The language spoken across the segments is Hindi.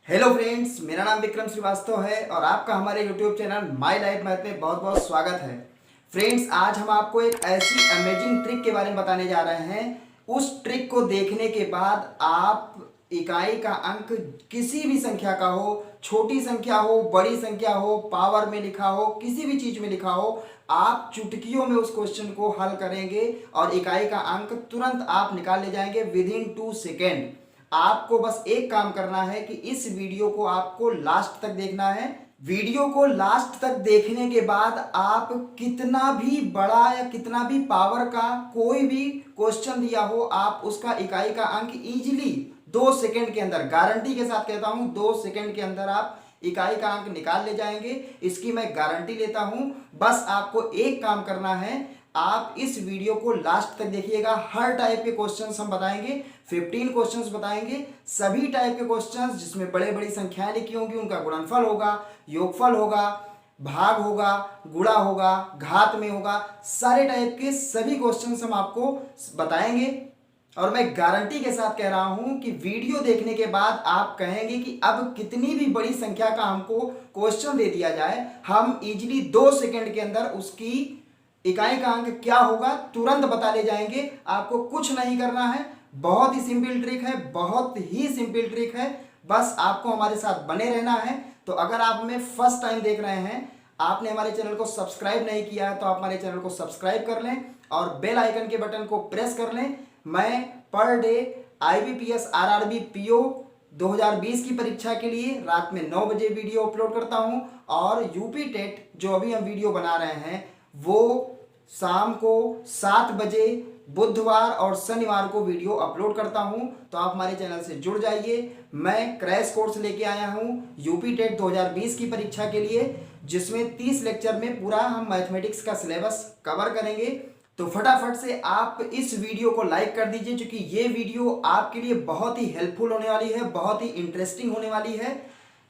हेलो फ्रेंड्स, मेरा नाम विक्रम श्रीवास्तव है और आपका हमारे YouTube channel my life math में बहुत बहुत स्वागत है। फ्रेंड्स, आज हम आपको एक ऐसी अमेजिंग ट्रिक के बारे में बताने जा रहे हैं। उस ट्रिक को देखने के बाद आप इकाई का अंक किसी भी संख्या का हो, छोटी संख्या हो, बड़ी संख्या हो, पावर में लिखा हो, किसी भी चीज में लिखा हो, आप चुटकियों में उस क्वेश्चन को हल करेंगे और इकाई का अंक तुरंत आप निकाल ले जाएंगे विद इन 2 सेकेंड। आपको बस एक काम करना है कि इस वीडियो को आपको लास्ट तक देखना है। वीडियो को लास्ट तक देखने के बाद आप कितना भी बड़ा या कितना भी पावर का कोई भी क्वेश्चन दिया हो, आप उसका इकाई का अंक इजीली 2 सेकंड के अंदर, गारंटी के साथ कहता हूं 2 सेकंड के अंदर आप इकाई का अंक निकाल ले जाएंगे। इसकी मैं गारंटी लेता हूं। बस आपको एक काम करना है, आप इस वीडियो को लास्ट तक देखिएगा। हर टाइप के क्वेश्चंस हम बताएंगे, 15 क्वेश्चंस बताएंगे। सभी टाइप के क्वेश्चंस जिसमें बड़े बड़ी संख्याएं लिखी होंगी, उनका गुणनफल होगा, योगफल होगा, भाग होगा, गुणा होगा, घात में होगा, सारे टाइप के सभी क्वेश्चंस हम आपको बताएंगे। और मैं गारंटी के साथ कह रहा हूं कि वीडियो देखने के बाद आप कहेंगे कि अब कितनी भी बड़ी संख्या का हमको क्वेश्चन दे दिया जाए, हम इजीली 2 सेकंड के अंदर उसकी इकाई का अंक क्या होगा तुरंत बता ले जाएंगे। आपको कुछ नहीं करना है, बहुत ही सिंपल ट्रिक है, बहुत ही सिंपल ट्रिक है। बस आपको हमारे साथ बने रहना है। तो अगर आप हमें फर्स्ट टाइम देख रहे हैं, आपने हमारे चैनल को सब्सक्राइब नहीं किया है, तो आप हमारे चैनल को सब्सक्राइब कर लें और बेल आइकन के बटन को प्रेस कर लें। मैं per day IBPS RRB PO 2020 की परीक्षा के लिए रात में 9 बजे वीडियो अपलोड करता हूं और यूपी टेट जो अभी हम वीडियो बना रहे हैं वो शाम को 7 बजे बुधवार और शनिवार को वीडियो अपलोड करता हूं। तो आप हमारे चैनल से जुड़ जाइए। मैं क्रैश कोर्स लेके आया हूं यूपी टेट 2020 की परीक्षा के लिए, जिसमें 30 लेक्चर में पूरा हम मैथमेटिक्स का सिलेबस कवर करेंगे। तो फटाफट से आप इस वीडियो को लाइक कर दीजिए, क्योंकि ये वीडियो आपके लिए बहुत ही हेल्पफुल होने वाली है, बहुत ही इंटरेस्टिंग होने वाली है।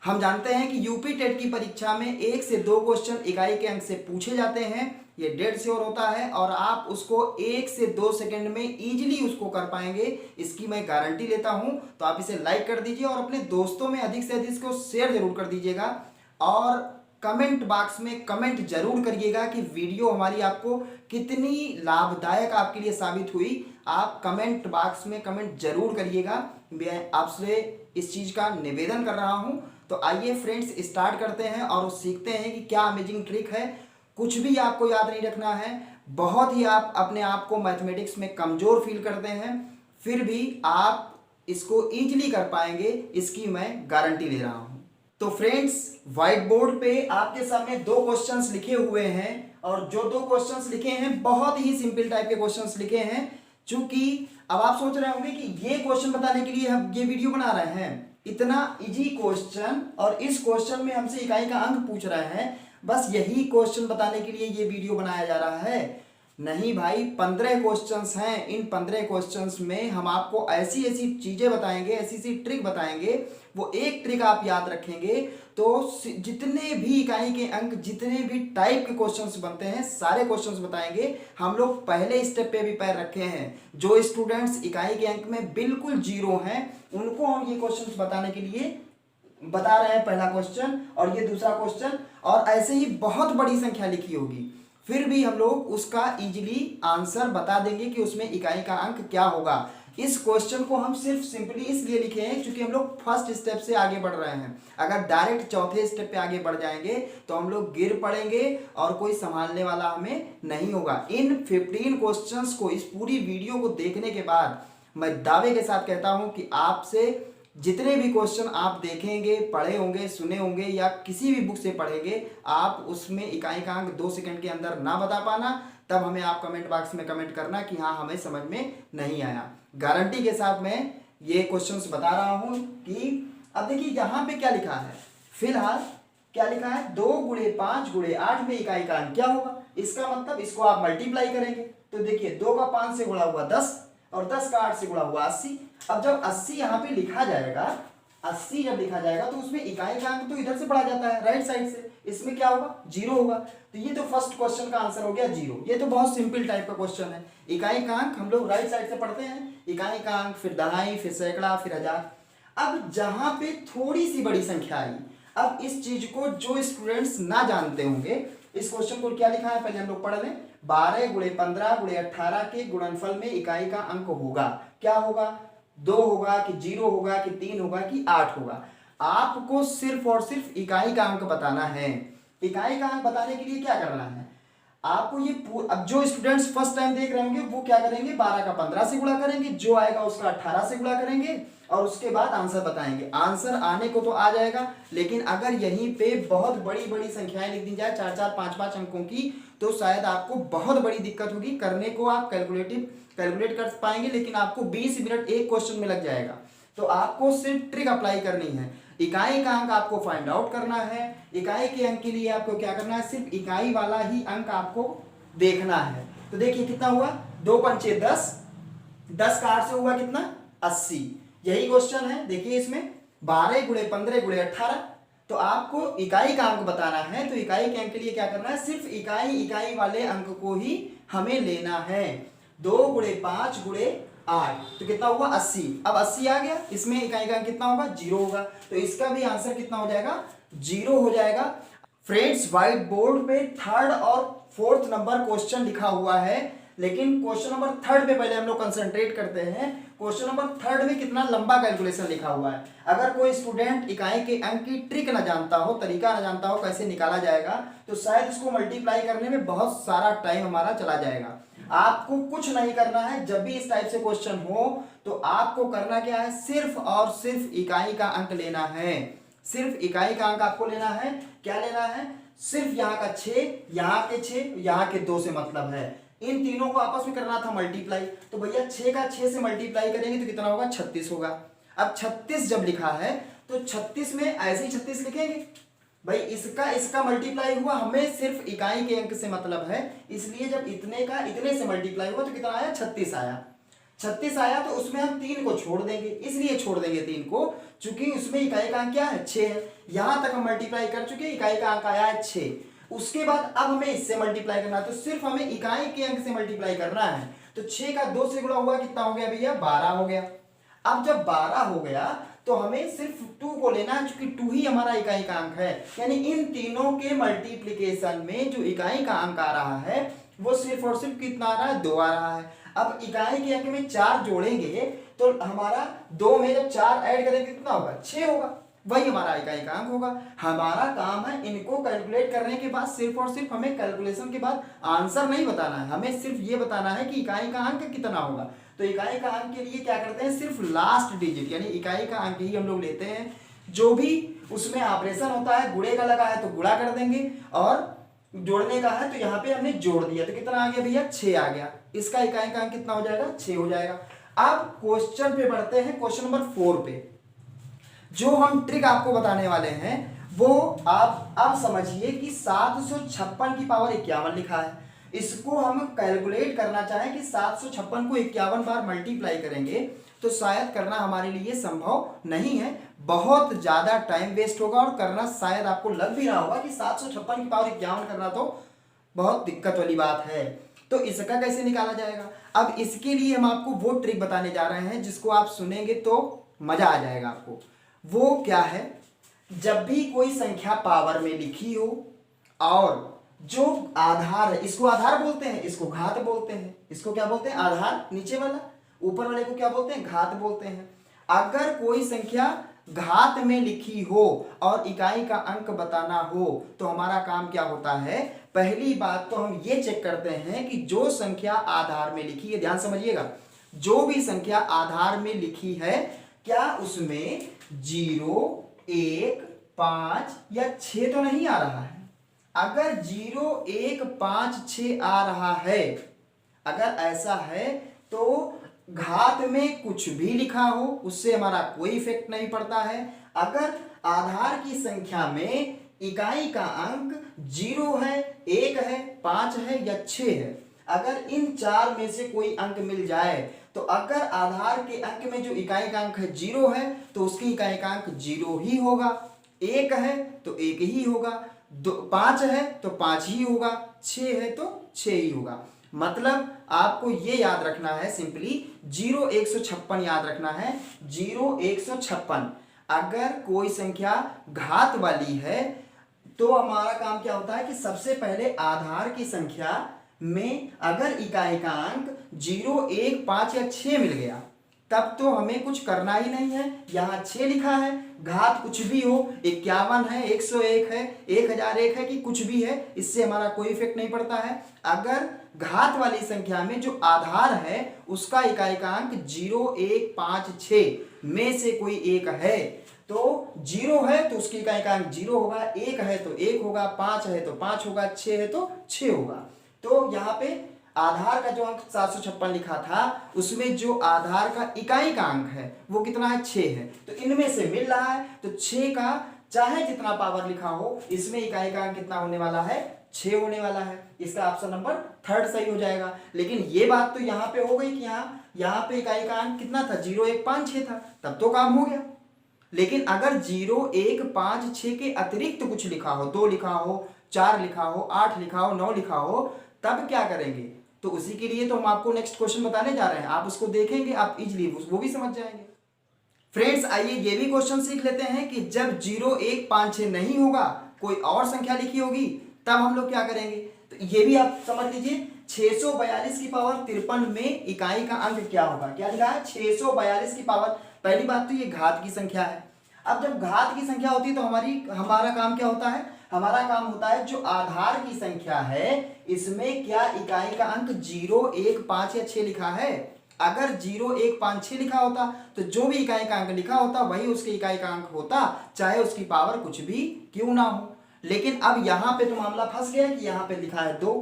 हम जानते हैं कि यूपी टेट की परीक्षा में 1 से 2 क्वेश्चन इकाई के अंक से पूछे जाते हैं, ये डेड श्योर होता है और आप उसको 1 से 2 सेकंड में इजीली उसको कर पाएंगे, इसकी मैं गारंटी लेता हूं। तो आप इसे लाइक कर दीजिए और अपने दोस्तों में अधिक से अधिक इसको शेयर जरूर कर दीजिएगा और कमेंट बॉक्स में कमेंट जरूर करिएगा कि वीडियो हमारी आपको कितनी लाभदायक आपके लिए साबित हुई। आप कमेंट बॉक्स में कमेंट जरूर करिएगा, मैं आपसे इस चीज का निवेदन कर रहा हूं। तो आइए फ्रेंड्स, स्टार्ट करते हैं और सीखते हैं कि क्या अमेजिंग ट्रिक है। कुछ भी आपको याद नहीं रखना है। बहुत ही आप अपने आप को मैथमेटिक्स में कमजोर फील करते हैं, फिर भी आप इसको इजीली कर पाएंगे, इसकी मैं गारंटी ले रहा हूं। तो फ्रेंड्स, व्हाइट बोर्ड पे आपके सामने 2 क्वेश्चंस लिखे हुए हैं और जो 2 क्वेश्चंस लिखे हैं बहुत ही सिंपल टाइप के क्वेश्चंस लिखे हैं। चूंकि अब आप सोच रहे होंगे कि ये क्वेश्चन बताने के लिए हम ये वीडियो बना रहे हैं, इतना इजी क्वेश्चन और इस क्वेश्चन में हमसे इकाई का अंक पूछ रहे हैं, बस यही क्वेश्चन बताने के लिए ये वीडियो बनाया जा रहा है। नहीं भाई, 15 क्वेश्चंस हैं। इन 15 क्वेश्चंस में हम आपको ऐसी ऐसी चीजें बताएंगे, ऐसी ऐसी ट्रिक बताएंगे। वो एक ट्रिक आप याद रखेंगे तो जितने भी इकाई के अंक, जितने भी टाइप के क्वेश्चंस बनते हैं, सारे क्वेश्चंस बताएंगे। हम लोग पहले स्टेप पे भी पैर रखे हैं। जो स्टूडेंट्स इकाई के अंक में बिल्कुल जीरो हैं, उनको हम ये क्वेश्चंस बताने के लिए बता रहे हैं। पहला क्वेश्चन और ये दूसरा क्वेश्चन, और ऐसे ही बहुत बड़ी संख्या लिखी होगी, फिर भी हम लोग उसका इजीली आंसर बता देंगे कि उसमें इकाई का अंक क्या होगा। इस क्वेश्चन को हम सिर्फ सिंपली इसलिए लिखे हैं क्योंकि हम लोग फर्स्ट स्टेप से आगे बढ़ रहे हैं। अगर डायरेक्ट चौथे स्टेप पे आगे बढ़ जाएंगे तो हम लोग गिर पड़ेंगे और कोई संभालने वाला हमें नहीं होगा। इन 15 क्वेश्चंस को, इस पूरी वीडियो को देखने के बाद मैं दावे के साथ कहता हूं कि आपसे जितने भी क्वेश्चन आप देखेंगे, पढ़े होंगे, सुने होंगे या किसी भी बुक से पढ़ेंगे, आप उसमें इकाई का अंक 2 सेकंड के अंदर ना बता पाना, तब हमें आप कमेंट बॉक्स में कमेंट करना कि हाँ हमें समझ में नहीं आया। गारंटी के साथ मैं ये क्वेश्चंस बता रहा हूं कि अब देखिए यहां पे क्या लिखा है। फिलहाल क्या लिखा है, 2 × 5 × 8 में इकाई का अंक क्या होगा। इसका मतलब इसको आप मल्टीप्लाई करेंगे तो देखिए 2 का 5 से गुणा हुआ 10 और 10 का 8 से गुणा हुआ 80। अब जब 80 यहाँ पे लिखा जाएगा, 80 जब लिखा जाएगा तो उसमें इकाई का अंक तो इधर से पढ़ा जाता है, राइट साइड से। इसमें क्या होगा, 0 होगा। तो ये तो फर्स्ट क्वेश्चन का आंसर हो गया 0। ये तो बहुत सिंपल टाइप का क्वेश्चन है। इकाई का अंक हम लोग राइट साइड से पढ़ते हैं, इकाई का अंक, फिर दहाई, फिर सैकड़ा, फिर हजार। अब जहां पे थोड़ी सी बड़ी संख्या आई, अब इस चीज को जो स्टूडेंट्स ना जानते होंगे, इस क्वेश्चन को क्या लिखा है पहले हम लोग पढ़ लें। 12 गुणे 15 गुणे 18 के गुणनफल में इकाई का अंक होगा, क्या होगा, 2 होगा कि 0 होगा कि 3 होगा कि 8 होगा। आपको सिर्फ और सिर्फ इकाई का अंक बताना है। इकाई का अंक बताने के लिए क्या करना है आपको, ये अब जो स्टूडेंट्स फर्स्ट टाइम देख रहे होंगे वो क्या करेंगे, 12 का 15 से गुणा करेंगे, जो आएगा उसका 18 से गुणा करेंगे और उसके बाद आंसर बताएंगे। आंसर आने को तो आ जाएगा, लेकिन अगर यहीं पे बहुत बड़ी बड़ी संख्याएं लिख दी जाए 4-4 5-5 अंकों की, तो शायद आपको बहुत बड़ी दिक्कत होगी। करने को आप कैलकुलेट कर पाएंगे, लेकिन आपको 20 मिनट एक क्वेश्चन में लग जाएगा। तो आपको सिर्फ ट्रिक अप्लाई करनी है, इकाई का अंक आपको फाइंड आउट करना है। इकाई के अंक के लिए आपको क्या करना है, सिर्फ इकाई वाला ही अंक आपको देखना है। तो देखिए कितना हुआ, 2 पंचे 10, 10 का 8 से हुआ कितना, 80। यही क्वेश्चन है, देखिए इसमें 12 गुणे 15 गुणे 18। तो आपको इकाई का अंक बताना है, तो इकाई के अंक के लिए क्या करना है, सिर्फ इकाई वाले अंक को ही हमें लेना है। 2 गुणे 5 गुणे 8, तो कितना हुआ 80। अब 80 आ गया, इसमें इकाई का अंक कितना होगा, 0 होगा, तो इसका भी आंसर कितना हो जाएगा, 0 हो जाएगा। फ्रेंड्स व्हाइट बोर्ड पे 3rd और 4th नंबर क्वेश्चन लिखा हुआ है, लेकिन क्वेश्चन नंबर 3rd पे पहले हम लोग कंसंट्रेट करते हैं। क्वेश्चन नंबर 3rd में कितना लंबा कैलकुलेशन लिखा हुआ है। अगर कोई स्टूडेंट इकाई के अंक की ट्रिक ना जानता हो, तरीका ना जानता हो कैसे निकाला जाएगा, तो शायद इसको मल्टीप्लाई करने में बहुत सारा टाइम हमारा चला जाएगा। आपको कुछ नहीं करना है, जब भी इस टाइप से क्वेश्चन हो तो आपको करना क्या है, सिर्फ और सिर्फ इकाई का अंक लेना है। सिर्फ इकाई का अंक आपको लेना है। क्या लेना है, सिर्फ यहाँ का 6, यहाँ के 6, यहाँ के 2 से मतलब है, इन तीनों को आपस में करना था मल्टीप्लाई। तो भैया 6 का 6 से मल्टीप्लाई करेंगे तो कितना होगा, 36 होगा। अब 36 जब लिखा है तो 36 में ऐसे ही 36 लिखेंगे भाई, इसका मल्टीप्लाई हुआ, हमें सिर्फ इकाई के अंक से मतलब है, इसलिए जब इतने का इतने से मल्टीप्लाई हुआ तो कितना आया, 36 आया। 36 आया तो उसमें हम 3 को छोड़ देंगे, इसलिए छोड़ देंगे 3 को, चूंकि उसमें इकाई का अंक क्या है, 6 है। यहां तक हम मल्टीप्लाई कर चुके, इकाई का अंक आया है 6। उसके बाद अब हमें इससे मल्टीप्लाई करना है, तो सिर्फ हमें इकाई के अंक से मल्टीप्लाई करना है। तो 6 का 2 से गुणा हुआ, कितना हो गया भैया, 12 हो गया। अब जब 12 हो गया तो हमें सिर्फ 2 को लेना है, क्योंकि 2 ही हमारा इकाई का अंक है। यानी इन तीनों के मल्टीप्लिकेशन में जो इकाई का अंक आ रहा है वो सिर्फ और सिर्फ कितना आ रहा है, 2 आ रहा है। अब इकाई के अंक में 4 जोड़ेंगे तो हमारा 2 में जब 4 ऐड करेंगे कितना होगा, 6 होगा, वही हमारा इकाई का अंक होगा। हमारा काम है इनको कैलकुलेट करने के बाद सिर्फ और सिर्फ हमें कैलकुलेशन के बाद आंसर नहीं बताना है, हमें सिर्फ ये बताना है कि इकाई का अंक कितना होगा। तो इकाई का अंक के लिए क्या करते हैं, सिर्फ लास्ट डिजिट यानी इकाई का अंक ही हम लोग लेते हैं। जो भी उसमें ऑपरेशन होता है, गुणे का लगा है तो गुणा कर देंगे, और जोड़ने का है तो यहाँ पे हमने जोड़ दिया, तो कितना आ गया भैया, 6 आ गया। इसका इकाई का अंक कितना हो जाएगा, 6 हो जाएगा। अब क्वेश्चन पे बढ़ते हैं, क्वेश्चन नंबर 4 पे। जो हम ट्रिक आपको बताने वाले हैं वो आप अब समझिए कि 756 की पावर 51 लिखा है। इसको हम कैलकुलेट करना चाहें कि 756 को 51 बार मल्टीप्लाई करेंगे तो शायद करना हमारे लिए संभव नहीं है, बहुत ज्यादा टाइम वेस्ट होगा, और करना शायद आपको लग भी रहा होगा कि 756 की पावर 51 करना तो बहुत दिक्कत वाली बात है। तो इसका कैसे निकाला जाएगा, अब इसके लिए हम आपको वो ट्रिक बताने जा रहे हैं जिसको आप सुनेंगे तो मजा आ जाएगा आपको। वो क्या है, जब भी कोई संख्या पावर में लिखी हो और जो आधार है, इसको आधार बोलते हैं, इसको घात बोलते हैं। इसको क्या बोलते हैं, आधार नीचे वाला, ऊपर वाले को क्या बोलते हैं, घात बोलते हैं। अगर कोई संख्या घात में लिखी हो और इकाई का अंक बताना हो तो हमारा काम क्या होता है, पहली बात तो हम ये चेक करते हैं कि जो संख्या आधार में लिखी है, ध्यान समझिएगा, जो भी संख्या आधार में लिखी है क्या उसमें 0, 1, 5 या 6 तो नहीं आ रहा है। अगर 0, 1, 5, 6 आ रहा है, अगर ऐसा है तो घात में कुछ भी लिखा हो उससे हमारा कोई इफेक्ट नहीं पड़ता है। अगर आधार की संख्या में इकाई का अंक 0 है, 1 है, 5 है या 6 है, अगर इन 4 में से कोई अंक मिल जाए तो अगर आधार के अंक में जो इकाई का अंक है 0 है तो उसकी इकाई का अंक 0 ही होगा, 1 है तो 1 ही होगा, 5 है तो 5 ही होगा, 6 है तो 6 ही होगा। मतलब आपको ये याद रखना है, सिंपली 0 156 याद रखना है, 0 156। अगर कोई संख्या घात वाली है तो हमारा काम क्या होता है कि सबसे पहले आधार की संख्या में अगर इकाई का अंक 0 1 5 या 6 मिल गया तब तो हमें कुछ करना ही नहीं है। यहाँ 6 लिखा है, घात कुछ भी हो, 51 है, 101 है, 1001 है कि कुछ भी है, इससे हमारा कोई इफेक्ट नहीं पड़ता है। अगर घात वाली संख्या में जो आधार है उसका इकाई का अंक 0 1 5 6 में से कोई एक है तो 0 है तो उसकी इकाई का अंक 0 होगा, 1 है तो 1 होगा, 5 है तो 5 होगा, 6 है तो 6 होगा। तो यहाँ पे आधार का जो अंक 756 लिखा था उसमें जो आधार का इकाई का अंक है वो कितना है, 6 है। तो इनमें से मिल रहा है तो 6 का चाहे जितना पावर लिखा हो इसमें इकाई का अंक कितना होने वाला है, 6 होने वाला है। इसका ऑप्शन नंबर 3 सही हो जाएगा। लेकिन ये बात तो यहाँ पे हो गई कि यहाँ पे इकाई का अंक कितना था, 0 1 5 6 था, तब तो काम हो गया। लेकिन अगर 0 1 5 6 के अतिरिक्त कुछ लिखा हो, 2 लिखा हो, 4 लिखा हो, 8 लिखा हो, 9 लिखा हो, तब क्या करेंगे? तो उसी के लिए तो हम आपको नेक्स्ट क्वेश्चन बताने जा रहे हैं। आप उसको देखेंगे, आप इजीली वो भी समझ जाएंगे। फ्रेंड्स आइए ये भी क्वेश्चन सीख लेते हैं कि जब 0 1 5 6 नहीं होगा, कोई और संख्या लिखी होगी, तब हम लोग क्या करेंगे। तो ये भी आप समझ लीजिए, 642 की पावर 53 में इकाई का अंक क्या होगा। क्या लिखा है, 642 की पावर। पहली बात तो ये घात की संख्या है। अब जब घात की संख्या होती है तो हमारा काम क्या होता है, हमारा काम होता है जो आधार की संख्या है इसमें क्या इकाई का अंक 0 1 5 या 6 लिखा है। अगर 0 1 5 6 लिखा होता तो जो भी इकाई का अंक लिखा होता वही उसके इकाई का अंक होता, चाहे उसकी पावर कुछ भी क्यों ना हो। लेकिन अब यहाँ पे तो मामला फंस गया कि यहाँ पे लिखा है 2।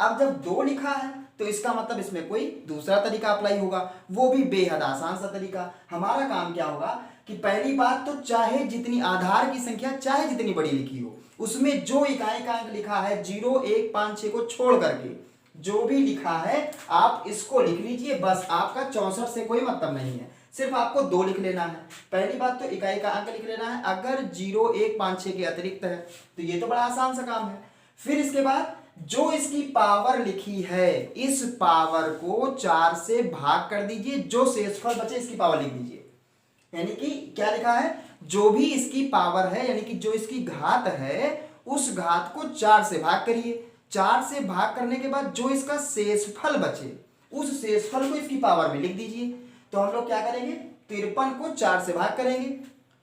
अब जब 2 लिखा है तो इसका मतलब इसमें कोई दूसरा तरीका अप्लाई होगा, वो भी बेहद आसान सा तरीका। हमारा काम क्या होगा कि पहली बात तो चाहे जितनी आधार की संख्या चाहे जितनी बड़ी लिखी हो उसमें जो इकाई का अंक लिखा है 0 1 5 6 को छोड़ करके जो भी लिखा है आप इसको लिख लीजिए। बस आपका 64 से कोई मतलब नहीं है, सिर्फ आपको 2 लिख लेना है। पहली बात तो इकाई का अंक लिख लेना है अगर 0 1 5 6 के अतिरिक्त है, तो ये तो बड़ा आसान सा काम है। फिर इसके बाद जो इसकी पावर लिखी है इस पावर को 4 से भाग कर दीजिए, जो शेषफल बचे इसकी पावर लिख दीजिए। यानी कि क्या लिखा है, जो भी इसकी पावर है यानी कि जो इसकी घात है उस घात को 4 से भाग करिए। 4 से भाग करने के बाद जो इसका शेषफल बचे उस शेषफल को इसकी पावर में लिख दीजिए। तो हम लोग क्या करेंगे, 53 को 4 से भाग करेंगे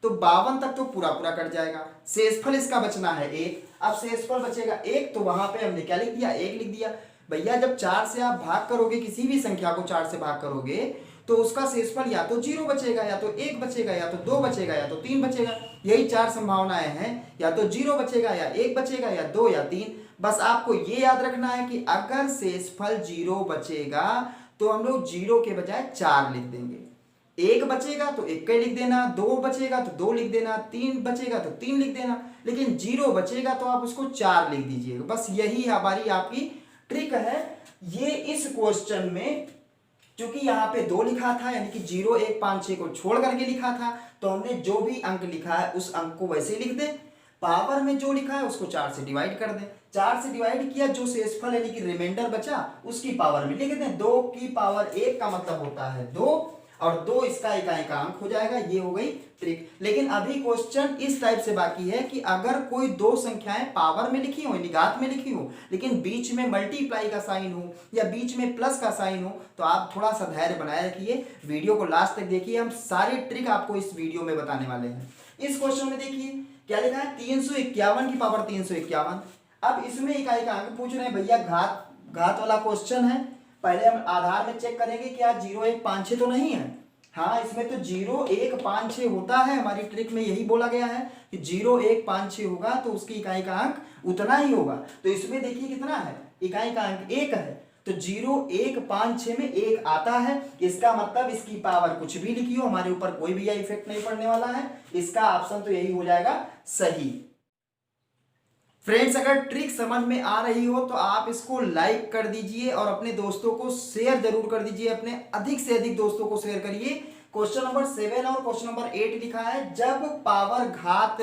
तो 52 तक तो पूरा पूरा कट जाएगा। शेषफल इसका बचना है 1। अब शेषफल बचेगा 1 तो वहां पे हमने क्या लिख दिया, 1 लिख दिया। भैया जब 4 से आप भाग करोगे, किसी भी संख्या को 4 से भाग करोगे तो उसका शेषफल या तो 0 बचेगा, या तो 1 बचेगा, या तो 2 बचेगा, या तो 3 बचेगा। यही 4 संभावनाएं हैं, या तो 0 बचेगा, या 1 बचेगा, या 2 या 3। बस आपको ये याद रखना है कि अगर शेषफल 0 बचेगा तो हम लोग 0 के बजाय 4 लिख देंगे। 1 बचेगा तो 1 का लिख देना, 2 बचेगा तो 2 लिख देना, 3 बचेगा तो 3 लिख देना। लेकिन 0 बचेगा तो आप उसको 4 लिख दीजिएगा। बस यही हमारी आपकी ट्रिक है। ये इस क्वेश्चन में क्योंकि यहाँ पे 2 लिखा था यानी कि 0 1 5 6 को छोड़ करके लिखा था, तो हमने जो भी अंक लिखा है उस अंक को वैसे लिख दे। पावर में जो लिखा है उसको 4 से डिवाइड कर दें। 4 से डिवाइड किया, जो शेषफल यानी कि रिमाइंडर बचा उसकी पावर में लिख दें। 2 की पावर 1 का मतलब होता है 2 और 2 इसका इकाई का अंक हो जाएगा। ये हो गई ट्रिक। लेकिन अभी क्वेश्चन इस टाइप से बाकी है कि अगर कोई 2 संख्याएं पावर में लिखी हो, घात में लिखी हो, लेकिन बीच में मल्टीप्लाई का साइन हो या बीच में प्लस का साइन हो, तो आप थोड़ा सा धैर्य बनाए रखिए, वीडियो को लास्ट तक देखिए। हम सारे ट्रिक आपको इस वीडियो में बताने वाले हैं। इस क्वेश्चन में देखिए क्या लिखा है, 351 की पावर 351। अब इसमें इकाई का अंक पूछ रहे हैं भैया, घात वाला क्वेश्चन है। पहले हम आधार में चेक करेंगे क्या 0 1 5 6 तो नहीं है। हाँ, इसमें तो 0 1 5 6 होता है। हमारी ट्रिक में यही बोला गया है कि 0 1 5 6 होगा तो उसकी इकाई का अंक उतना ही होगा। तो इसमें देखिए कितना है, इकाई का अंक 1 है। तो 0 1 5 6 में 1 आता है। इसका मतलब इसकी पावर कुछ भी लिखी हो, हमारे ऊपर कोई भी इफेक्ट नहीं पड़ने वाला है। इसका ऑप्शन तो यही हो जाएगा सही। फ्रेंड्स अगर ट्रिक समझ में आ रही हो तो आप इसको लाइक कर दीजिए और अपने दोस्तों को शेयर जरूर कर दीजिए। अपने अधिक से अधिक दोस्तों को शेयर करिए। क्वेश्चन नंबर 7 और क्वेश्चन नंबर 8 लिखा है, जब पावर घात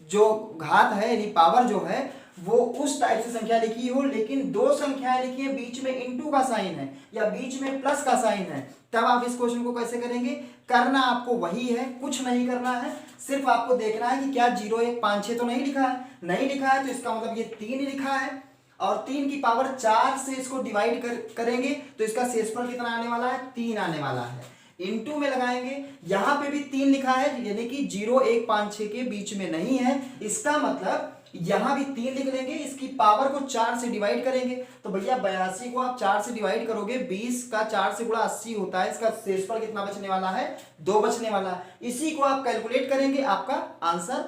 जो घात है यानी पावर जो है वो उस टाइप से संख्या लिखी हो, लेकिन दो संख्याएं लिखी है, बीच में इंटू का साइन है या बीच में प्लस का साइन है, तब आप इस क्वेश्चन को कैसे करेंगे? करना आपको वही है, कुछ नहीं करना है, सिर्फ आपको देखना है कि क्या 0 1 5 6 तो नहीं लिखा है। नहीं लिखा है तो इसका मतलब ये 3 लिखा है, और 3 की पावर 4 से इसको डिवाइड करेंगे तो इसका शेषफल कितना आने वाला है? 3 आने वाला है। इनटू में लगाएंगे, यहां पे भी 3 लिखा है, यानी कि 0 1 5 6 के बीच में नहीं है, इसका मतलब यहां भी 3 लिख लेंगे, इसकी पावर को 4 से डिवाइड करेंगे। तो भैया 82 को आप 4 से डिवाइड करोगे, 20 का 4 से गुणा 80 होता है, इसका शेषफल कितना बचने वाला है? 2 बचने वाला है। इसी को आप कैलकुलेट करेंगे, आपका आंसर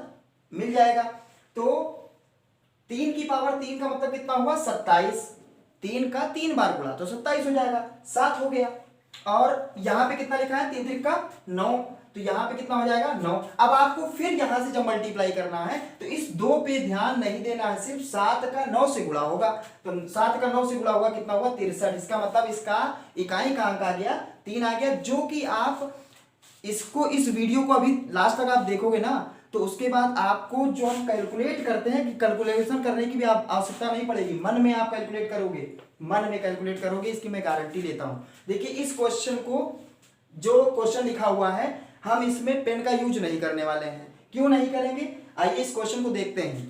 मिल जाएगा। तो 3 की पावर 3 का मतलब कितना हुआ? 27। 3 का 3 बार गुणा तो 27 हो जाएगा, 7 हो गया। और यहां पे कितना लिखा है? 3 3 का 9, तो यहां पे कितना हो जाएगा? 9। अब आपको फिर यहां से जब मल्टीप्लाई करना है तो इस 2 पे ध्यान नहीं देना है, सिर्फ 7 का 9 से गुणा होगा। तो 7 का 9 से गुणा होगा, कितना हुआ? 63। इसका मतलब इसका इकाई का अंक आ गया 3 आ गया, जो कि आप इसको, इस वीडियो को अभी लास्ट तक आप देखोगे ना, तो उसके बाद आपको जो हम कैलकुलेट करते हैं, कि कैलकुलेशन करने की भी आप आवश्यकता नहीं पड़ेगी, मन में आप कैलकुलेट करोगे, मन में कैलकुलेट करोगे, इसकी मैं गारंटी लेता हूं। देखिए इस क्वेश्चन को, जो क्वेश्चन लिखा हुआ है, हम इसमें पेन का यूज नहीं करने वाले हैं। क्यों नहीं करेंगे? आइए इस क्वेश्चन को देखते हैं।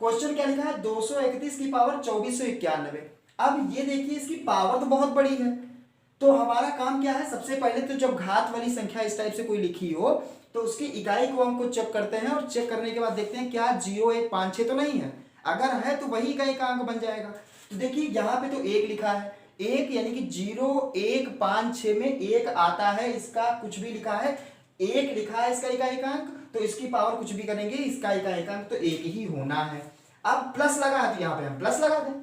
क्वेश्चन क्या लिखा है? 231 की पावर 2491। अब ये देखिए, इसकी पावर तो बहुत बड़ी है, तो हमारा काम क्या है? सबसे पहले तो जब घात वाली संख्या इस टाइप से कोई लिखी हो तो उसकी इकाई को हमको चेक करते हैं, और चेक करने के बाद देखते हैं क्या 0 1 5 6 तो नहीं है। अगर है तो वही इकाई का अंक बन जाएगा। तो देखिए यहाँ पे तो 1 लिखा है, 1 यानी कि 0 1 5 6 में 1 आता है, इसका कुछ भी लिखा है, 1 लिखा है इसका इकाई का अंक, तो इसकी पावर कुछ भी करेंगे, इसका इकाई का अंक तो 1 ही होना है। अब प्लस लगा है तो यहाँ पे हम प्लस लगा दें,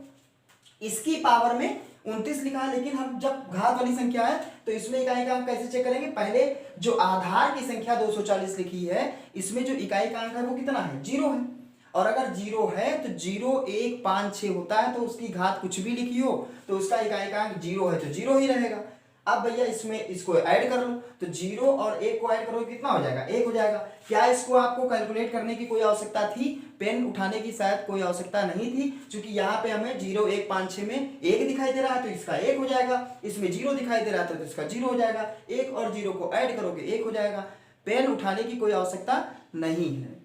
इसकी पावर में 29 लिखा है, लेकिन हम जब घात वाली संख्या है तो इसमें इकाई का अंक कैसे चेक करेंगे? पहले जो आधार की संख्या 240 लिखी है, इसमें जो इकाई का अंक है वो कितना है? 0 है। और अगर 0 है तो 0 1 5 6 होता है, तो उसकी घात कुछ भी लिखी हो तो उसका इकाई का अंक 0 है तो 0 ही रहेगा। अब भैया इसमें इसको ऐड कर लो, तो 0 और 1 को ऐड करोगे कितना हो जाएगा? 1 हो जाएगा। क्या इसको आपको कैलकुलेट करने की कोई आवश्यकता थी? पेन उठाने की शायद कोई आवश्यकता नहीं थी, क्योंकि यहाँ पे हमें 0 1 5 6 में 1 दिखाई दे रहा है तो इसका 1 हो जाएगा, इसमें 0 दिखाई दे रहा है तो इसका 0 हो जाएगा, 1 और 0 को ऐड करोगे 1 हो जाएगा। पेन उठाने की कोई आवश्यकता नहीं है।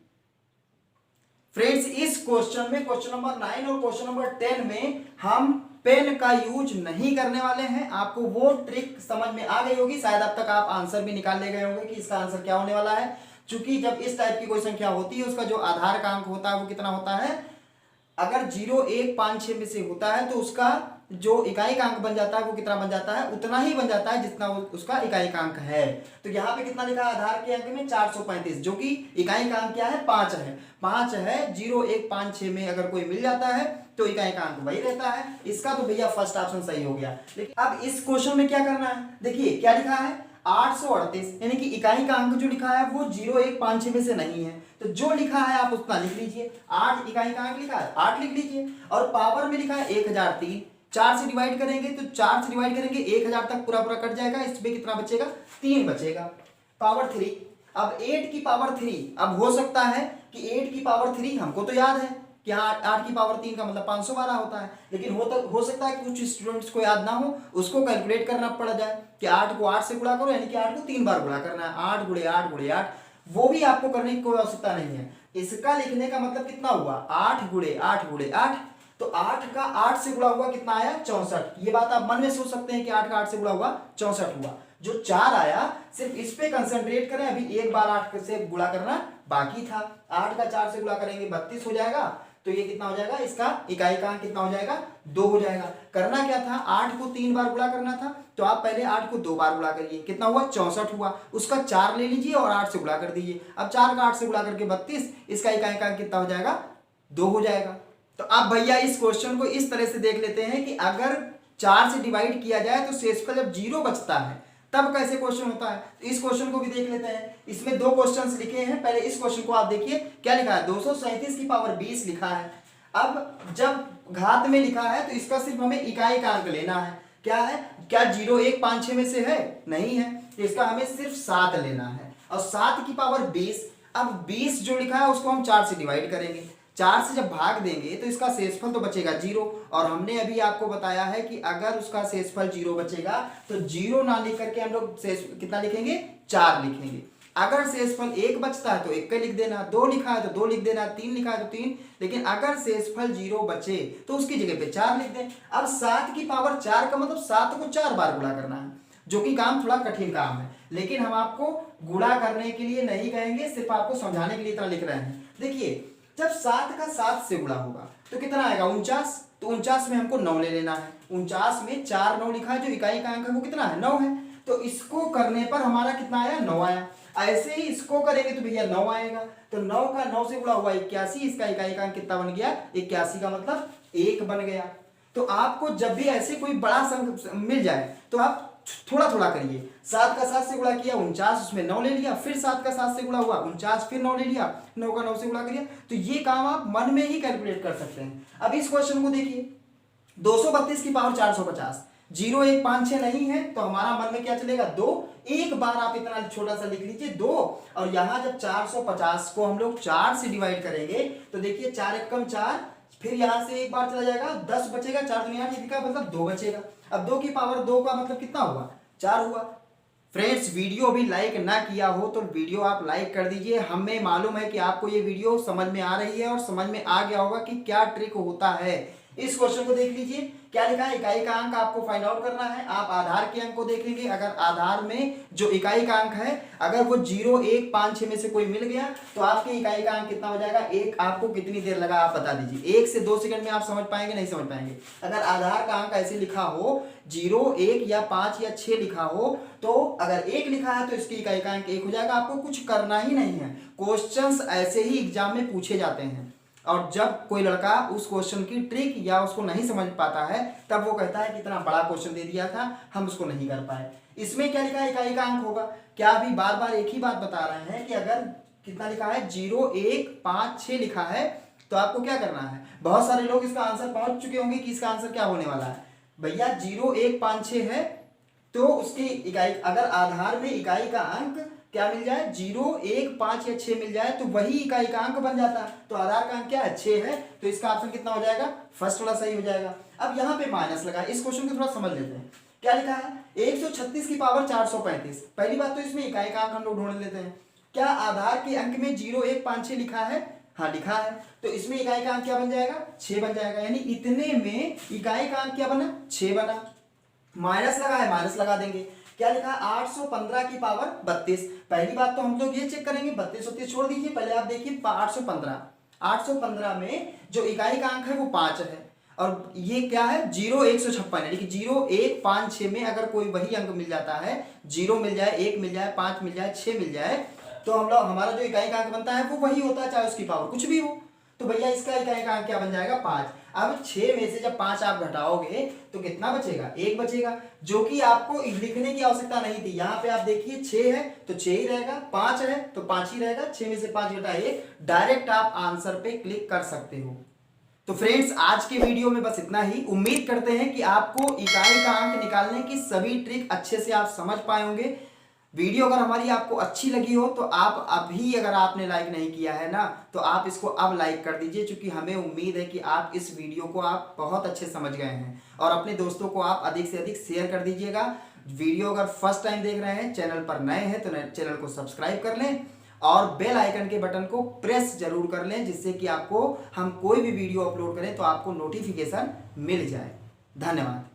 फ्रेंड्स, इस क्वेश्चन में, क्वेश्चन नंबर 9 और क्वेश्चन नंबर 10 में हम पेन का यूज नहीं करने वाले हैं। आपको वो ट्रिक समझ में आ गई होगी, शायद अब तक आप आंसर भी निकाल ले गए होंगे कि इसका आंसर क्या होने वाला है। क्योंकि जब इस टाइप की कोई संख्या होती है, उसका जो आधार का अंक होता है वो कितना होता है? अगर 0 1 5 6 में से होता है तो उसका जो इकाई का अंक बन जाता है वो कितना बन जाता है? उतना ही बन जाता है जितना उसका इकाई का अंक है। तो यहाँ पे कितना लिखा है आधार के अंक में? 435, जो कि इकाई का अंक क्या है? 5 है। 5 है, 0 1 5 6 में अगर कोई मिल जाता है तो इकाई का अंक वही रहता है। इसका तो भैया फर्स्ट ऑप्शन सही हो गया। लेकिन अब इस क्वेश्चन में क्या करना है? देखिए क्या लिखा है? 838, यानी कि इकाई का अंक जो लिखा है वो 0 1 5 6 में से नहीं है, तो जो लिखा है आप उतना लिख लीजिए। 8 इकाई का अंक लिखा है, 8 लिख लीजिए। और पावर में लिखा है 1003, 4 से डिवाइड करेंगे तो 4 से डिवाइड करेंगे 1000 तक पूरा पूरा कट जाएगा, इसमें कितना बचेगा? 3 बचेगा। पावर 3, अब 8 की पावर 3, अब हो सकता है कि 8 की पावर 3 हमको तो याद है कि हाँ 8 की पावर 3 का मतलब 512 होता है, लेकिन हो सकता है कि कुछ स्टूडेंट्स को याद ना हो, उसको कैलकुलेट करना पड़ जाए कि 8 को 8 से गुणा करो, यानी कि 8 को 3 बार गुणा करना है, 8 गुणे 8 गुणे 8, वो भी आपको करने की कोई आवश्यकता नहीं है। इसका लिखने का मतलब कितना हुआ? 8 गुणे 8 गुणे 8, तो 8 का 8 से गुणा हुआ कितना आया? 64। ये बात आप मन में सोच सकते हैं कि 8 का 8 से गुणा हुआ 64 हुआ। जो 4 आया सिर्फ इस पे कंसंट्रेट करें, अभी एक बार 8 से गुणा करना बाकी था। 8 का 4 से गुणा करेंगे 32 हो जाएगा, तो ये कितना हो जाएगा? इसका इकाई का अंक कितना हो जाएगा? 2 हो जाएगा। करना क्या था? 8 को 3 बार गुणा करना था, तो आप पहले 8 को 2 बार गुणा करिए, कितना हुआ? 64 हुआ। उसका 4 ले लीजिए और 8 से गुणा कर दीजिए। अब 4 का 8 से गुणा करके 32, इसका इकाई का अंक कितना हो जाएगा? 2 हो जाएगा। तो अब भैया इस क्वेश्चन को इस तरह से देख लेते हैं कि अगर 4 से डिवाइड किया जाए तो शेषफल जब 0 बचता है तब कैसे क्वेश्चन होता है, तो इस क्वेश्चन को भी देख लेते हैं। इसमें 2 क्वेश्चंस लिखे हैं, पहले इस क्वेश्चन को आप देखिए क्या लिखा है? 237 की पावर 20 लिखा है। अब जब घात में लिखा है तो इसका सिर्फ हमें इकाई का अंक लेना है। क्या है? क्या 0 1 5 6 में से है? नहीं है, तो इसका हमें सिर्फ 7 लेना है। और 7 की पावर 20, अब 20 जो लिखा है उसको हम 4 से डिवाइड करेंगे, 4 से जब भाग देंगे तो इसका शेषफल तो बचेगा 0, और हमने अभी आपको बताया है कि अगर उसका शेषफल 0 बचेगा तो 0 ना लिख करके हम लोग शेष कितना लिखेंगे, 4 लिखेंगे। अगर शेषफल 1 बचता है तो 1 का लिख देना, 2 लिखा है तो 2 लिख देना, 3 लिखा है तो 3, लेकिन अगर शेषफल 0 बचे तो उसकी जगह पे 4 लिख दें। अब 7 की पावर 4 का मतलब 7 को 4 बार गुणा करना है, जो कि काम थोड़ा कठिन काम है, लेकिन हम आपको गुणा करने के लिए नहीं कहेंगे, सिर्फ आपको समझाने के लिए इतना लिख रहे हैं। देखिए जब 7 का 7 से गुणा होगा तो कितना आएगा, 49, तो 49 में हमको 9 ले लेना है। 49 में 4 9 लिखा है, जो इकाई का अंक है वो कितना है, 9 है, तो इसको करने पर हमारा कितना आया, 9 आया। ऐसे ही इसको करेंगे तो भैया 9 आएगा, तो 9 का 9 से गुणा हुआ 81, इसका इकाई का अंक कितना बन गया, 81 का मतलब 1 बन गया। तो आपको जब भी ऐसे कोई बड़ा संख्या मिल जाए तो आप थोड़ा थोड़ा करिए। 7 का 7 से गुणा किया 49, उसमें 9 ले लिया, फिर 7 का 7 से गुणा हुआ 49, फिर 9 ले लिया, 9 का 9 से गुणा करिए, तो ये काम आप मन में ही कैलकुलेट कर सकते हैं। अब इस क्वेश्चन को देखिए, 232 की पावर 450, 0 1 5 6 नहीं है तो हमारा मन में क्या चलेगा, 2, एक बार आप इतना छोटा सा लिख लीजिए 2, और यहां जब 450 को हम लोग 4 से डिवाइड करेंगे तो देखिए 4 1 कम 4, फिर यहां से एक बार चला जाएगा, 10 बचेगा, 4 दुनिया का मतलब 2 बचेगा। अब 2 की पावर 2 का मतलब कितना हुआ, 4 हुआ। फ्रेंड्स वीडियो अभी लाइक ना किया हो तो वीडियो आप लाइक कर दीजिए। हमें मालूम है कि आपको ये वीडियो समझ में आ रही है और समझ में आ गया होगा कि क्या ट्रिक होता है। इस क्वेश्चन को देख लीजिए, क्या लिखा है, इकाई का अंक आपको फाइंड आउट करना है। आप आधार के अंक को देखेंगे, अगर आधार में जो इकाई का अंक है अगर वो 0 1 5 6 में से कोई मिल गया तो आपके इकाई का अंक कितना हो जाएगा, 1। आपको कितनी देर लगा आप बता दीजिए, 1 से 2 सेकंड में आप समझ पाएंगे, नहीं समझ पाएंगे। अगर आधार का अंक ऐसे लिखा हो 0 1 या 5 या 6 लिखा हो, तो अगर 1 लिखा है तो इसकी इकाई का अंक 1 हो जाएगा। आपको कुछ करना ही नहीं है, क्वेश्चंस ऐसे ही एग्जाम में पूछे जाते हैं। और जब कोई लड़का उस क्वेश्चन की ट्रिक या उसको नहीं समझ पाता है तब वो कहता है कि इतना बड़ा क्वेश्चन दे दिया था, हम उसको नहीं कर पाए। इसमें क्या लिखा है, इकाई का अंक होगा। क्या अभी बार बार एक ही बात बता रहे हैं कि अगर कितना लिखा है, 0 1 5 6 लिखा है तो आपको क्या करना है। बहुत सारे लोग इसका आंसर पहुंच चुके होंगे कि इसका आंसर क्या होने वाला है। भैया 0 1 5 6 है तो उसकी इकाई, अगर आधार में इकाई का अंक क्या मिल जाए, 0 1 5 या 6 मिल जाए तो वही इकाई का अंक बन जाता है। तो आधार का अंक क्या है, 6 है, तो इसका ऑप्शन कितना हो जाएगा, फर्स्ट वाला सही हो जाएगा। अब यहाँ पे माइनस लगा, इस क्वेश्चन को थोड़ा समझ लेते हैं। क्या लिखा है, 136 की पावर 435। पहली बात तो इसमें इकाई का अंक हम लोग ढूंढ लेते हैं। क्या आधार के अंक में 0 1 5 6 लिखा है, हाँ लिखा है, तो इसमें इकाई का अंक क्या बन जाएगा, 6 बन जाएगा। यानी इतने में इकाई का अंक क्या बना, 6 बना। माइनस लगा है, माइनस लगा देंगे। क्या लिखा है, 815 की पावर 32। पहली बात तो हम लोग ये चेक करेंगे, 32 32 छोड़ दीजिए, पहले आप देखिए 815 में जो इकाई का अंक है वो 5 है, और ये क्या है, 0 156, यानी कि 0 1 5 6 में अगर कोई वही अंक मिल जाता है, 0 मिल जाए, 1 मिल जाए, 5 मिल जाए, 6 मिल जाए, तो हम लोग हमारा जो इकाई का अंक बनता है वो वही होता है, चाहे उसकी पावर कुछ भी हो। तो भैया इसका इकाई का अंक क्या बन जाएगा, 5। अब 6 में से जब 5 आप घटाओगे तो कितना बचेगा, 1 बचेगा, जो कि आपको लिखने की आवश्यकता नहीं थी। यहाँ पे आप देखिए 6 है तो 6 ही रहेगा, 5 है तो 5 ही रहेगा, 6 में से 5 घटाइए, डायरेक्ट आप आंसर पे क्लिक कर सकते हो। तो फ्रेंड्स आज के वीडियो में बस इतना ही। उम्मीद करते हैं कि आपको इकाई का अंक निकालने की सभी ट्रिक अच्छे से आप समझ पाए होंगे। वीडियो अगर हमारी आपको अच्छी लगी हो तो आप अभी, अगर आपने लाइक नहीं किया है ना, तो आप इसको अब लाइक कर दीजिए, क्योंकि हमें उम्मीद है कि आप इस वीडियो को आप बहुत अच्छे समझ गए हैं। और अपने दोस्तों को आप अधिक से अधिक शेयर कर दीजिएगा। वीडियो अगर फर्स्ट टाइम देख रहे हैं, चैनल पर नए हैं तो चैनल को सब्सक्राइब कर लें और बेल आइकन के बटन को प्रेस जरूर कर लें, जिससे कि आपको हम कोई भी वीडियो अपलोड करें तो आपको नोटिफिकेशन मिल जाए। धन्यवाद।